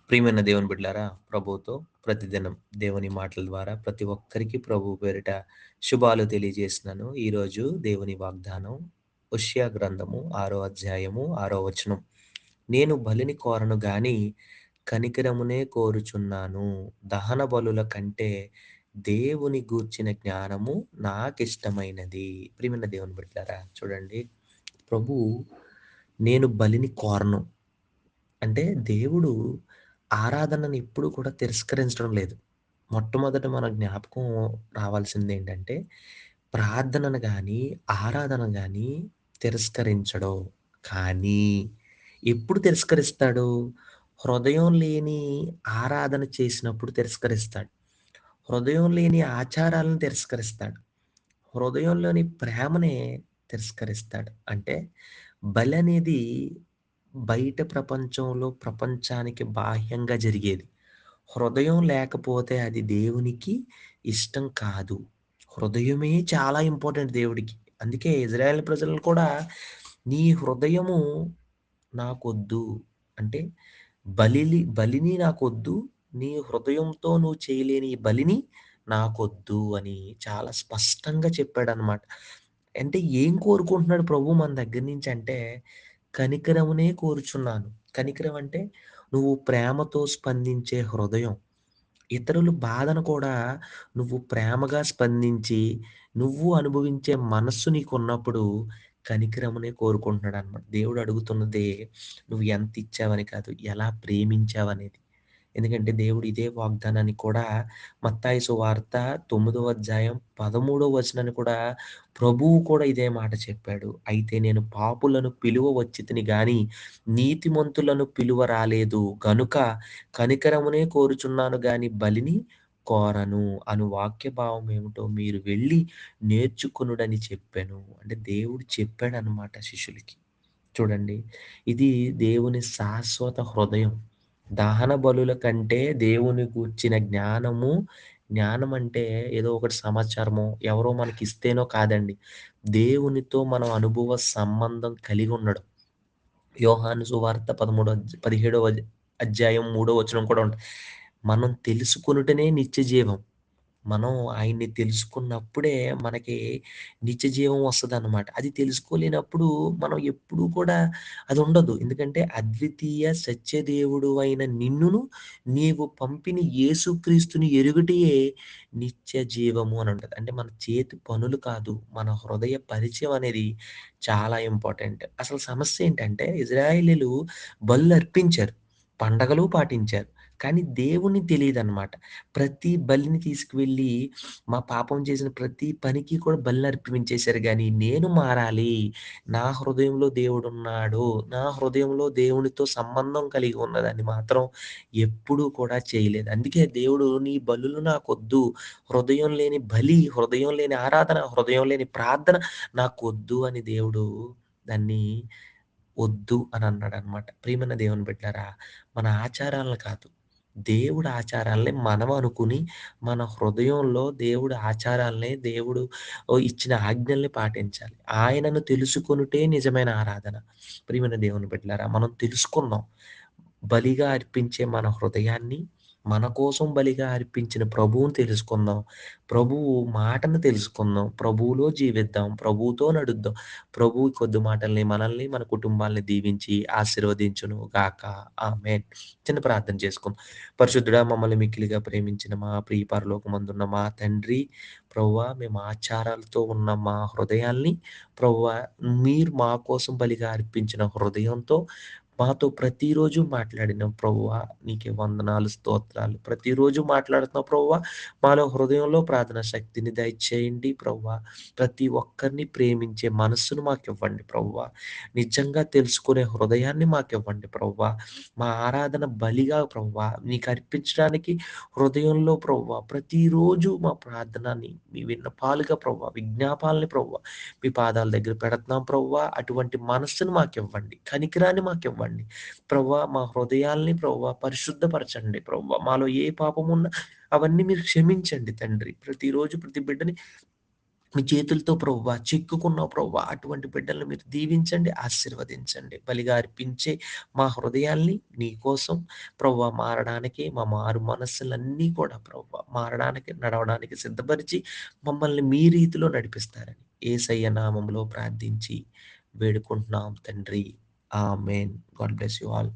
ప్రియమైన దేవుని బిడ్డలారా, ప్రభువుతో ప్రతిదినం దేవుని మాటల ద్వారా ప్రతి ఒక్కరికి ప్రభువు పేరిట శుభాలు తెలియజేస్తున్నాను. ఈరోజు దేవుని వాగ్దానం హోషేయ గ్రంథము 6 అధ్యాయము 6 వచనం. నేను బలిని కోరను గాని కనికరమునే కోరుచున్నాను. దహన బలుల కంటే దేవుని గూర్చిన జ్ఞానము నాకిష్టమైనది. ప్రియమైన దేవుని బిడ్డలారా చూడండి, ప్రభువు నేను బలిని కోరను అంటే దేవుడు ఆరాధనని ఎప్పుడు కూడా తిరస్కరించడం లేదు. మొట్టమొదట మన జ్ఞాపకం రావాల్సిందేంటంటే, ప్రార్థనను గాని, ఆరాధన గాని తిరస్కరించడు. కానీ ఎప్పుడు తిరస్కరిస్తాడు? హృదయం లేని ఆరాధన చేసినప్పుడు తిరస్కరిస్తాడు. హృదయం లేని ఆచారాలను తిరస్కరిస్తాడు. హృదయంలోని ప్రేమనే తిరస్కరిస్తాడు. అంటే బలనేది బయట ప్రపంచంలో ప్రపంచానికి బాహ్యంగా జరిగేది. హృదయం లేకపోతే అది దేవునికి ఇష్టం కాదు. హృదయమే చాలా ఇంపార్టెంట్ దేవుడికి. అందుకే ఇజ్రాయేల్ ప్రజలను కూడా నీ హృదయము నాకొద్దు. అంటే బలిని నాకొద్దు. నీ హృదయంతో నువ్వు చేయలేని ఈ బలిని నాకొద్దు అని చాలా స్పష్టంగా చెప్పాడనమాట. అంటే ఏం కోరుకుంటున్నాడు ప్రభువు మన దగ్గర నుంచి అంటే, కనికరమునే కోరుచున్నాను. కనికరం అంటే నువ్వు ప్రేమతో స్పందించే హృదయం. ఇతరుల బాధను కూడా నువ్వు ప్రేమగా స్పందించి, నువ్వు అనుభవించే మనస్సు నీకున్నప్పుడు కనికరమునే కోరుకుంటున్నాడనమాట. దేవుడు అడుగుతున్నది నువ్వు ఎంతిచ్చావని కాదు, ఎలా ప్రేమించావనేది. ఎందుకంటే దేవుడు ఇదే వాగ్దానాన్ని కూడా మత్తయి సువార్త 9వ అధ్యాయం 13వ వచనాన్ని కూడా ప్రభువు కూడా ఇదే మాట చెప్పాడు. అయితే నేను పాపులను పిలువ వచ్చితిని గాని నీతిమంతులను పిలువ రాలేదు. గనుక కనికరమునే కోరుచున్నాను గాని బలిని కోరను అను వాక్య భావం ఏమిటో మీరు వెళ్లి నేర్చుకొనుడని చెప్పాను. అంటే దేవుడు చెప్పాడన్నమాట శిష్యులకి. చూడండి, ఇది దేవుని శాశ్వత హృదయం. దహన బలుల కంటే దేవుని గూర్చిన జ్ఞానము, జ్ఞానం అంటే ఏదో ఒకటి సమాచారమో, ఎవరో మనకిస్తేనో కాదండి. దేవునితో మనం అనుభవ సంబంధం కలిగి ఉండడం. యోహాను సువార్త 17వ అధ్యాయం 3వ వచనం కూడా ఉంటది. మనం తెలుసుకొనుటనే నిత్య జీవం. మనం ఆయన్ని తెలుసుకున్నప్పుడే మనకి నిత్య జీవం వస్తదనమాట. అది తెలుసుకోలేనప్పుడు మనం ఎప్పుడూ కూడా అదుండదు. ఎందుకంటే అద్వితీయ సత్యదేవుడు అయిన నిన్నును నీవు పంపిన యేసుక్రీస్తుని ఎరుగుటయే నిత్య జీవము అనుంటది. అంటే మన చేతి పనులు కాదు, మన హృదయ పరిచయం అనేది చాలా ఇంపార్టెంట్. అసలు సమస్య ఏంటంటే ఇజ్రాయేలీలు బలులర్పించారు. పండగలు పాటించారు. కానీ దేవుడిని తెలీదనమాట. ప్రతి బలిని తీసుకువెళ్ళి పాపం చేసిన ప్రతి పనికి కూడా బలులర్పించేశారు గానీ, నేను మారాలి, నా హృదయంలో దేవుడున్నాడు, నా హృదయంలో దేవునితో సంబంధం కలిగి ఉన్నదని మాత్రం ఎప్పుడూ కూడా చేయలేదు. అందుకే దేవుడు నీ బలులు నాకొద్దు, హృదయం లేని బలి, హృదయం లేని ఆరాధన, హృదయం లేని ప్రార్థన నాకొద్దు అని దేవుడు దాన్ని వద్దు అని అన్నాడనమాట. ప్రియమైన దేవుని బిడ్డలారా, మన ఆచారాలను కాదు, దేవుడి ఆచారాల్ని మనం అనుకుని, మన హృదయంలో దేవుడి ఆచారాల్ని, దేవుడు ఇచ్చిన ఆజ్ఞల్ని పాటించాలి. ఆయనను తెలుసుకొనుటే నిజమైన ఆరాధన. ప్రియమైన దేవుని బిడ్డలారా, మనం తెలుసుకుందాం. బలిగా అర్పించే మన హృదయాన్ని, మన కోసం బలిగా అర్పించిన ప్రభువుని తెలుసుకుందాం. ప్రభువు మాటను తెలుసుకుందాం. ప్రభువులో జీవిద్దాం. ప్రభువుతో నడుద్దాం. ప్రభువు కొద్ది మాటల్ని మనల్ని, మన కుటుంబాల్ని దీవించి ఆశీర్వదించును గాక. ఆమేన్. చిన్న ప్రార్థన చేసుకుందాం. పరిశుద్ధుడా, మమ్మల్ని మిక్కిలిగా ప్రేమించిన మా ప్రియ పరలోకమందున్న మా తండ్రి, ప్రభువా, మేము ఆచారాలతో ఉన్న మా హృదయాల్ని ప్రభువా, మీరు మా కోసం బలిగా అర్పించిన హృదయంతో మాతో ప్రతిరోజు మాట్లాడిన ప్రభువా, నీకే వందనాలు, స్తోత్రాలు. ప్రతిరోజు మాట్లాడుతున్నావు ప్రభువా, మాలో హృదయంలో ప్రార్థన శక్తిని దయచేయండి ప్రభువా. ప్రతి ఒక్కరిని ప్రేమించే మనస్సును మాకివ్వండి ప్రభువా. నిజంగా తెలుసుకునే హృదయాన్ని మాకివ్వండి ప్రభువా. మా ఆరాధన బలిగా ప్రభువా నీకు అర్పించడానికి హృదయంలో ప్రభువా ప్రతిరోజు మా ప్రార్థనని మీ విన్నపాలుగా ప్రభువా, విజ్ఞాపాలని ప్రభువా మీ పాదాల దగ్గర పెడుతున్నాం ప్రభువా. అటువంటి మనస్సును మాకివ్వండి. కనికరాన్ని మాకివ్వండి. ప్రభువా, మా హృదయాల్ని ప్రభువా పరిశుద్ధపరచండి ప్రభువా. మాలో ఏ పాపమున్నా అవన్నీ మీరు క్షమించండి తండ్రి. ప్రతిరోజు ప్రతి బిడ్డని మీ చేతులతో ప్రభువా చిక్కుకున్న ప్రభువా అటువంటి బిడ్డలను మీరు దీవించండి, ఆశీర్వదించండి. బలిగా అర్పించే మా హృదయాల్ని నీ కోసం ప్రభువా మారడానికి, మా మారు మనస్సులన్నీ కూడా ప్రభువా మారడానికి, నడవడానికి సిద్ధపరిచి మమ్మల్ని మీ రీతిలో నడిపిస్తారని యేసయ్య నామములో ప్రార్థించి వేడుకుంటున్నాం తండ్రి. Amen. God bless you all.